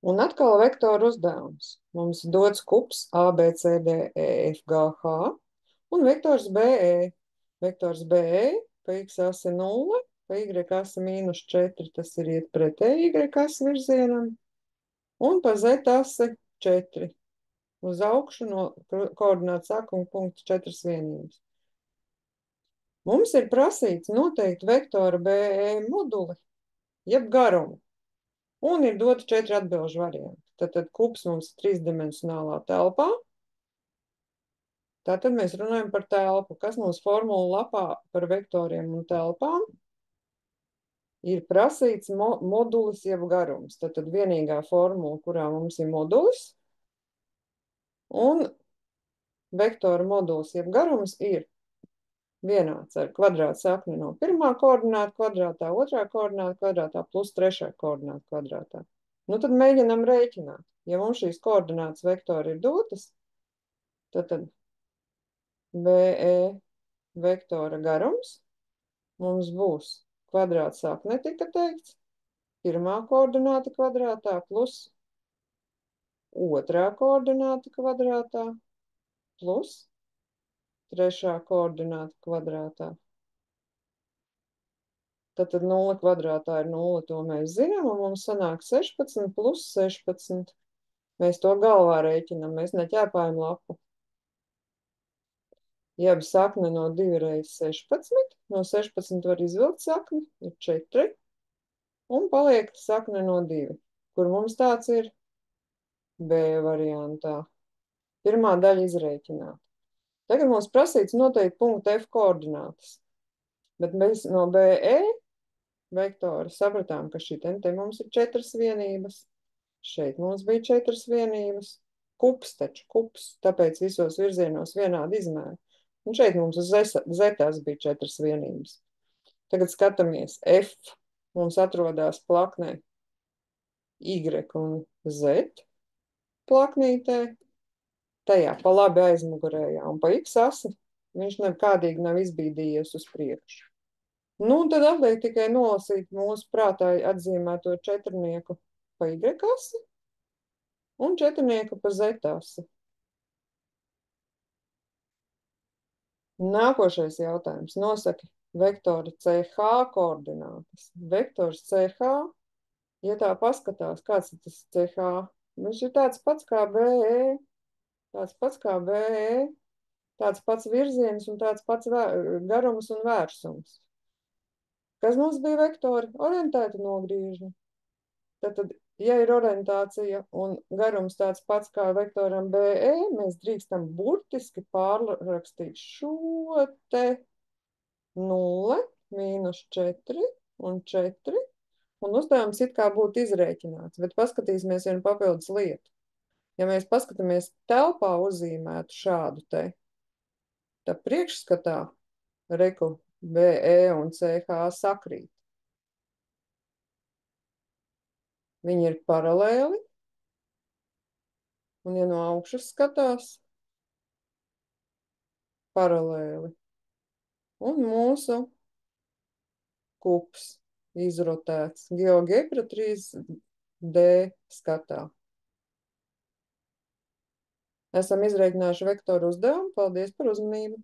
Un atkal vektoru uzdevums. Mums ir dots kups A, B, C, D, E, F, G, H un vektors BE. Vektors BE pa x asi 0, pa y asi -4, tas ir iet pretēji y asi virzienam, un pa z asi 4. Uz augšu no koordinātu sākuma punkta 4 vienības. Mums ir prasīts noteikt vektora BE moduli, jeb garumu. Un ir doti 4 atbilžu varianti. Tad kups mums ir trīsdimensionālā telpā. Tātad mēs runājam par telpu. Kas mums formula lapā par vektoriem un telpām? Ir prasīts modulis jeb garums. Tad vienīgā formula, kurā mums ir modulis, un vektora modulis jeb garums ir vienāds ar kvadrāta sakni no pirmā koordināta kvadrātā, otrā koordināta kvadrātā plus trešā koordināta kvadrātā. Nu, tad mēģinam rēķināt. Ja mums šīs koordinātas vektori ir dotas, tad BE vektora garums mums būs kvadrāta sakne, tika teikts, pirmā koordināta kvadrātā plus otrā koordināta kvadrātā plus trešā koordināta kvadrātā. Tad 0 kvadrātā ir 0, to mēs zinām, un mums sanāk 16 plus 16. Mēs to galvā rēķinam, mēs neķēpājam lapu. Jeb sakne no 2 reizes 16, no 16 var izvilkt sakni, ir 4, un paliek sakne no 2, kur mums tāds ir B variantā. Pirmā daļa izrēķināta. Tagad mums prasīts noteikt punktu F koordinātas, bet mēs no BE vektora sapratām, ka šī te mums ir 4 vienības. Šeit mums bija 4 vienības. Kups taču, kups, tāpēc visos virzienos vienādi izmēri. Un šeit mums uz zetās bija 4 vienības. Tagad skatāmies. F mums atrodās plaknē Y un Z plaknītē. Tajā pa labi aizmugurējā un pa X asi viņš nekādīgi nav izbīdījies uz priekšu. Nu, un tad atliek tikai nolasīt mūsu prātā atzīmēto četrnieku pa Y asi un četrnieku pa Z asi. Nākošais jautājums. Nosaki vektora CH koordinātas. Vektors CH, ja tā paskatās, kāds ir tas CH? Viņš ir tāds pats kā BE, tāds pats kā BE, tāds pats virziens un tāds pats garums un vērsums. Kas mums bija vektori? Orientēti nogriežņi. Tad, ja ir orientācija un garums tāds pats kā vektoram BE, mēs drīkstam burtiski pārrakstīt šo te 0, -4 un 4, un uzdevums it kā būtu izrēķināts, bet paskatīsimies vienu papildus lietu. Ja mēs paskatāmies telpā uzzīmētu šādu te, tad priekšskatā reku BE un CH sakrīt. Viņi ir paralēli, un ja no augšas skatās, paralēli. Un mūsu kups izrotēts GeoGebra 3D skatā. Esam izreikinājuši vektoru uzdevumu. Paldies par uzmanību!